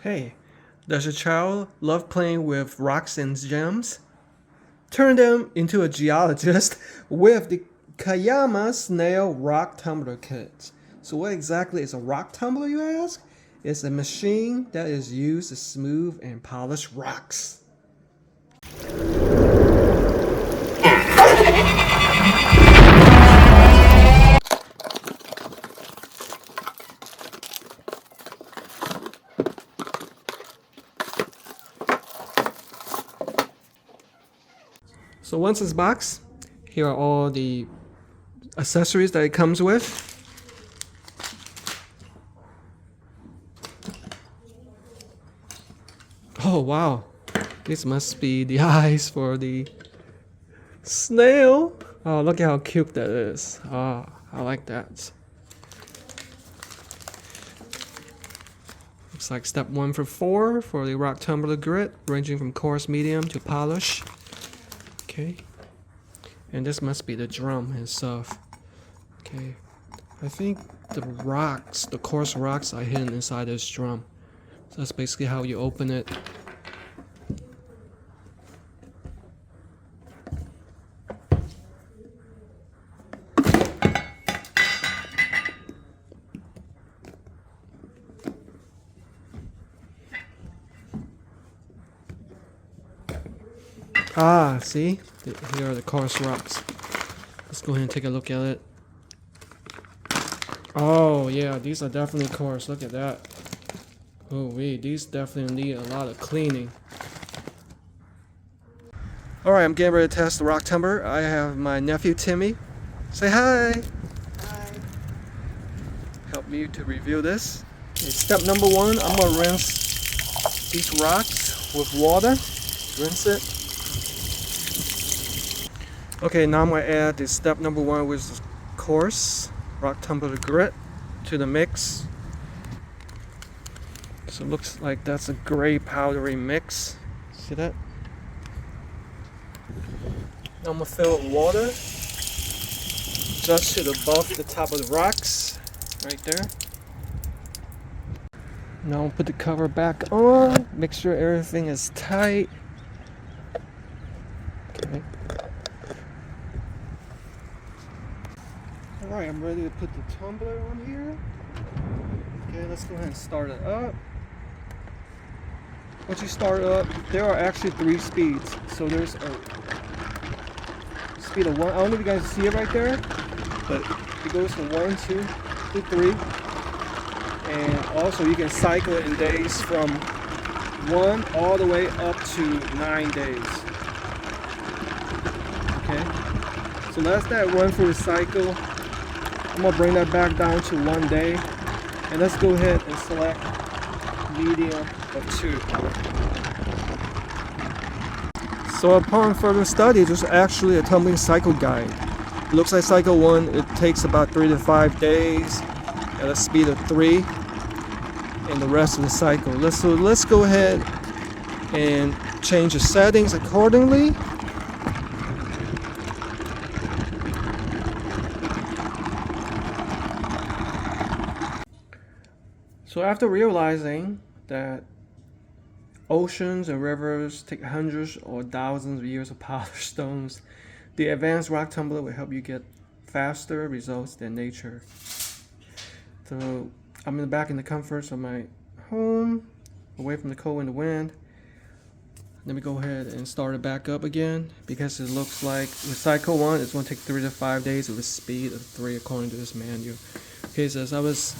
Hey, does your child love playing with rocks and gems? Turn them into a geologist with the Cayama Snail Rock Tumbler Kit. So what exactly is a rock tumbler, you ask? It's a machine that is used to smooth and polish rocks. So once it's boxed, here are all the accessories that it comes with. Oh wow, this must be the eyes for the snail. Oh, look at how cute that is. Oh, I like that. Looks like step 1 for 4 for the rock tumbler grit, ranging from coarse, medium to polish. Okay, and this must be the drum itself. Okay, I think the rocks, the coarse rocks, are hidden inside this drum. So that's basically how you open it. Ah, see? Here are the coarse rocks. Let's go ahead and take a look at it. Oh, yeah, these are definitely coarse. Look at that. Oh, wait, these definitely need a lot of cleaning. Alright, I'm getting ready to test the rock tumbler. I have my nephew Timmy. Say hi! Hi. Help me to review this. Okay, step number 1, I'm going to rinse these rocks with water. Rinse it. Okay, now I'm going to add this step number 1, which is coarse rock tumbler grit, to the mix. So it looks like that's a gray powdery mix. See that? Now I'm going to fill it with water just to above the top of the rocks, right there. Now I'll put the cover back on, make sure everything is tight. Okay. Alright, I'm ready to put the tumbler on here. Okay, let's go ahead and start it up. Once you start it up, there are actually 3 speeds. So there's a speed of 1. I don't know if you guys see it right there, but it goes from 1, 2 to 3. And also you can cycle it in days from 1 all the way up to 9 days. Okay, so that's that one for the cycle. I'm gonna bring that back down to 1 day, and let's go ahead and select medium of 2. So upon further study, there's actually a tumbling cycle guide. It looks like cycle 1, it takes about 3 to 5 days at a speed of 3, and the rest of the cycle. Let's go ahead and change the settings accordingly. So after realizing that oceans and rivers take hundreds or thousands of years of polished stones, the advanced rock tumbler will help you get faster results than nature. So I'm back in the comforts of my home, away from the cold and the wind. Let me go ahead and start it back up again, because it looks like with cycle 1, it's going to take 3 to 5 days with a speed of 3 according to this manual. Okay, so as I was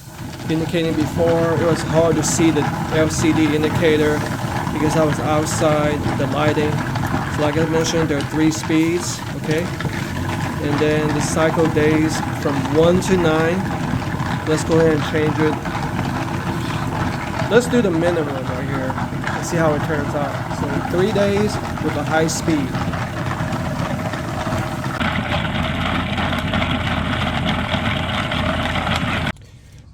indicating before, it was hard to see the LCD indicator because I was outside the lighting. So like I mentioned, there are 3 speeds, okay? And then the cycle days from 1 to 9. Let's go ahead and change it. Let's do the minimum right here and see how it turns out. So 3 days with a high speed.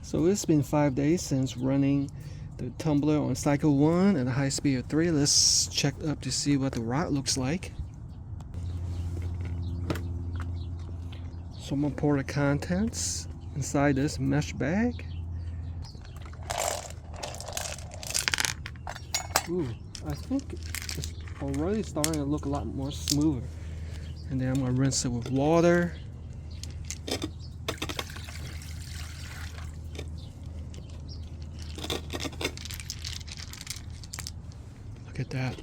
So it's been 5 days since running the tumbler on cycle 1 at a high speed of 3. Let's check up to see what the rock looks like. So I'm going to pour the contents inside this mesh bag. Ooh, I think it's already starting to look a lot more smoother. And then I'm gonna rinse it with water. Look at that.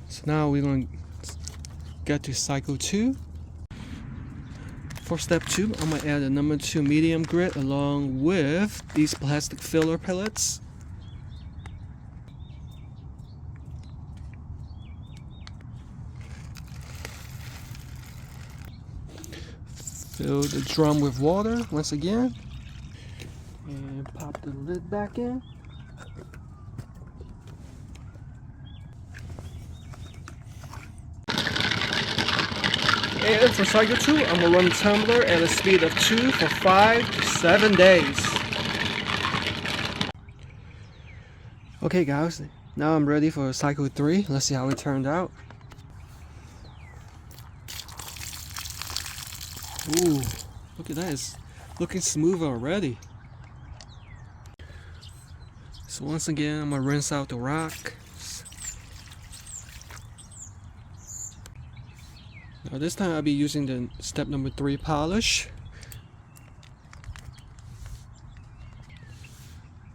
So now we're gonna get to cycle 2. For step 2, I'm gonna add a number 2 medium grit along with these plastic filler pellets. Fill the drum with water once again. And pop the lid back in. And for cycle 2, I'm gonna run the tumbler at a speed of 2 for 5 to 7 days. Okay guys, now I'm ready for cycle 3. Let's see how it turned out. Ooh, look at that, it's looking smoother already. So once again, I'm gonna rinse out the rock. Now this time I'll be using the step number 3 polish,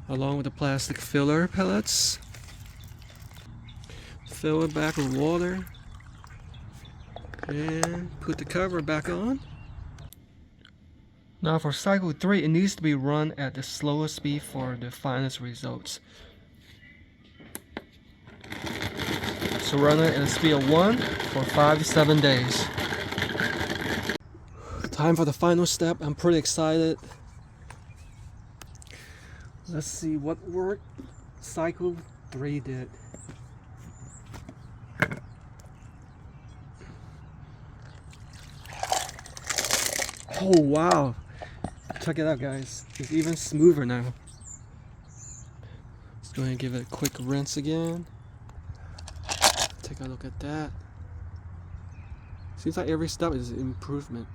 along with the plastic filler pellets. Fill it back with water and put the cover back on. Now for cycle 3, it needs to be run at the slowest speed for the finest results. So run it at a speed of 1 for 5 to 7 days. Time for the final step. I'm pretty excited. Let's see what work cycle 3 did. Oh wow! Check it out guys, it's even smoother now. Let's go ahead and give it a quick rinse again. Take a look at that. Seems like every step is an improvement.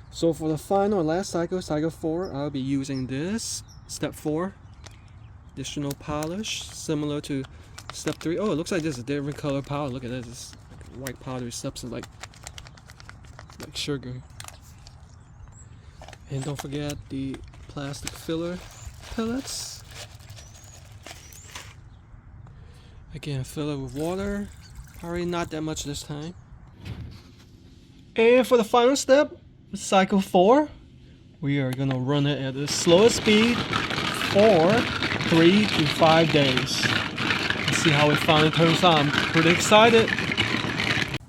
So for the final and last cycle, cycle 4, I'll be using this, step 4. Additional polish, similar to step 3. Oh, it looks like this is a different color powder. Look at this, it's like white powdery substance like sugar. And don't forget the plastic filler pellets. Again, fill it with water. Probably not that much this time. And for the final step, cycle 4, we are gonna run it at the slowest speed for 3 to 5 days. Let's see how it finally turns out. I'm pretty excited.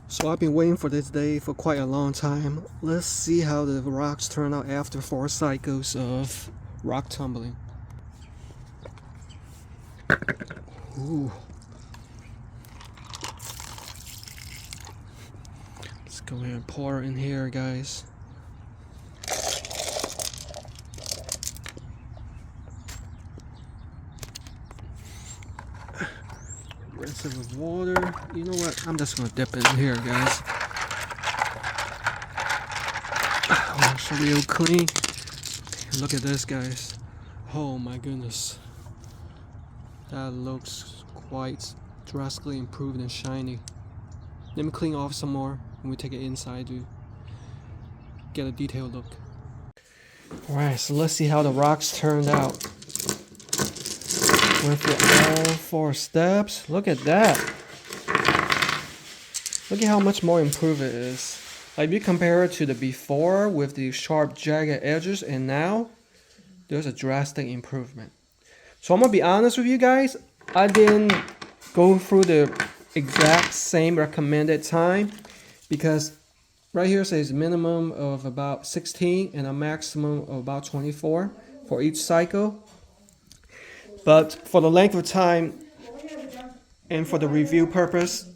So I've been waiting for this day for quite a long time. Let's see how the rocks turn out after 4 cycles of rock tumbling. Ooh. Let's go ahead and pour in here, guys. Rinse it with water. You know what? I'm just gonna dip it in here, guys. Oh, it's real clean. Look at this, guys. Oh my goodness. That looks quite drastically improved and shiny. Let me clean off some more and we take it inside to get a detailed look. Alright, so let's see how the rocks turned out. Went through all 4 steps. Look at that. Look at how much more improved it is. Like if you compare it to the before with the sharp jagged edges and now, there's a drastic improvement. So I'm gonna be honest with you guys, I didn't go through the exact same recommended time because right here it says minimum of about 16 and a maximum of about 24 for each cycle. But for the length of time and for the review purpose,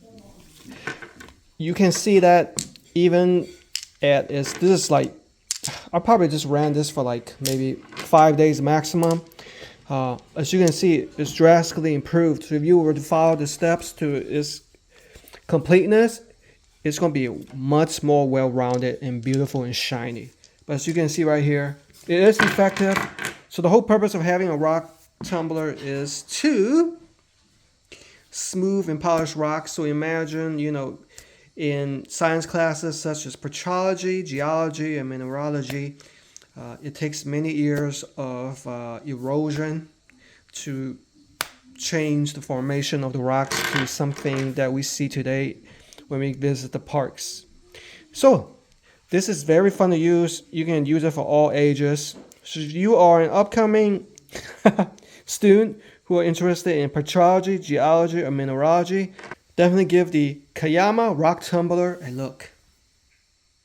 you can see that even at this is like, I probably just ran this for like maybe 5 days maximum. As you can see, it's drastically improved. So if you were to follow the steps to its completeness, it's going to be much more well-rounded and beautiful and shiny. But as you can see right here, it is effective. So the whole purpose of having a rock tumbler is to smooth and polished rocks. So imagine, in science classes such as petrology, geology, and mineralogy, it takes many years of erosion to change the formation of the rocks to something that we see today when we visit the parks. So this is very fun to use. You can use it for all ages. So if you are an upcoming student who are interested in petrology, geology, or mineralogy, definitely give the Cayama rock tumbler a look.